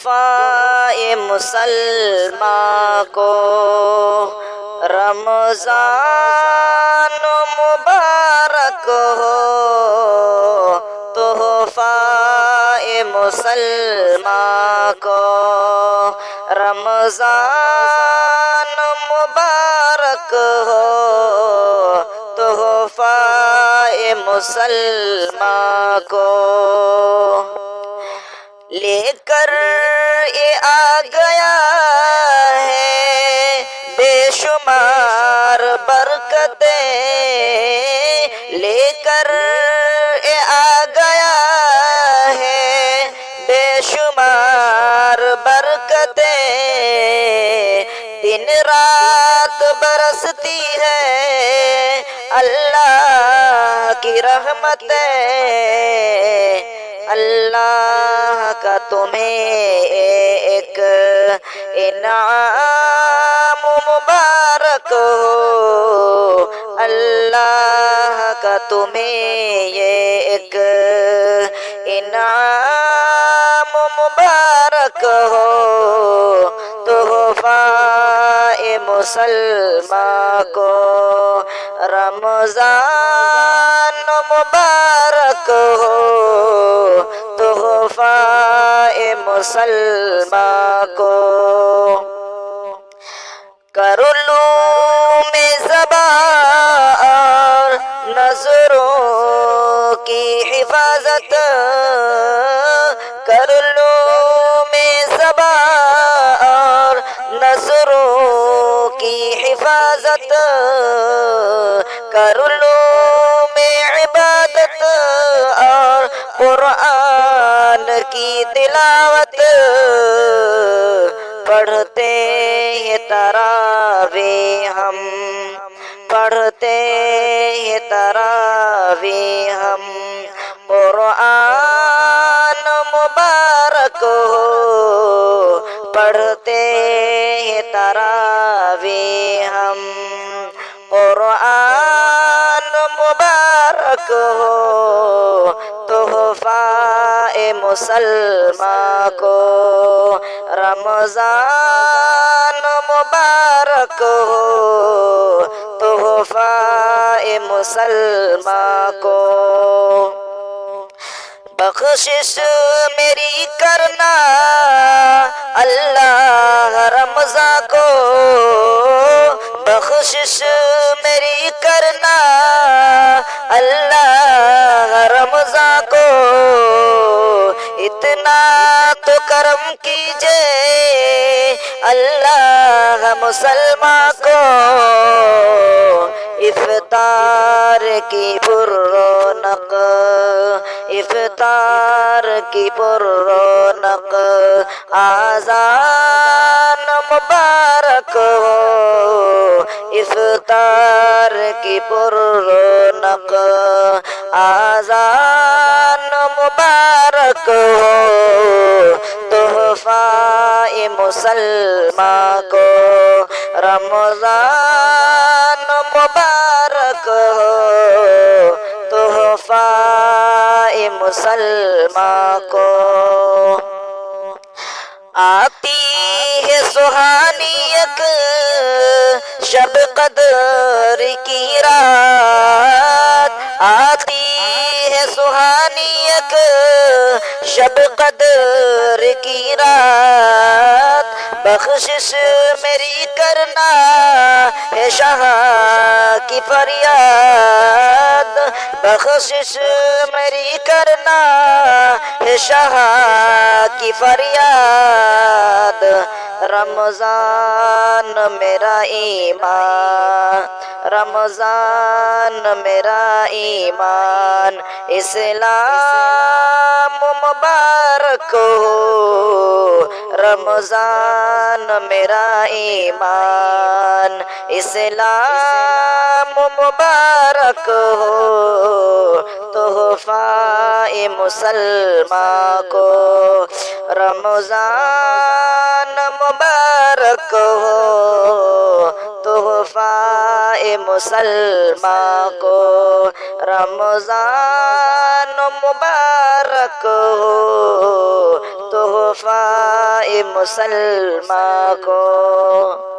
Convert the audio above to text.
تحفہ مسلمان کو رمضان مبارک ہو، تحفہ مسلمان کو رمضان مبارک ہو، تحفہ مسلمان کو لے کر یہ آ گیا ہے بے شمار برکتیں، لے کر یہ آ گیا ہے بے شمار برکتیں، دن رات برستی ہے اللہ کی رحمتیں، اللہ کا تمہیں ایک انعام مبارک ہو، اللہ کا تمہیں یہ ایک انعام مبارک ہو، تحفہ مسلمان کو رمضان مبارک ہو، تحفہ مسلمان کو کرو علوم زبان اور نظروں کی حفاظت، کرو علوم زبان اور نظروں کی حفاظت، کرو علوم عبادت اور قرآن کی تلاوت، پڑھتے ہیں تراویح ہم، پڑھتے ہیں تراویح ہم، قرآن مبارک ہو، پڑھتے ہیں تراویح ہم، قرآن مبارک ہو، تحفہ مسلمان کو رمضان مبارک ہو، تحفہ مسلمان کو بخشش میری کرنا اللہ رمضان کو، بخشش میری کرنا اللہ رمضان کو، اتنا تو کرم کیجئے اللہ مسلمان کو، افطار کی پر رونق، افطار کی پر رونق، آذان مبارک ہو، افطار کی پر رونق، آذان مبارک ہو، تحفہ مسلمان کو رمضان مبارک ہو، تحفہ مسلمان کو آتی ہے سہانی ایک شب قدر کی رات، آتی ہے سہانی ایک شب قدر کی رات، بخشش میری کرنا ہے شاہ کی فریاد، بخشش میری کرنا ہے شاہ کی فریاد، رمضان میرا ایمان، رمضان میرا ایمان، اسلام مبارک ہو، رمضان میرا ایمان، اسلام مبارک ہو، تحفہ مسلمان کو رمضان مبارک ہو، تحفہ مسلمان کو رمضان مبارک ہو، تحفہ مصطفیٰ مسلماں کو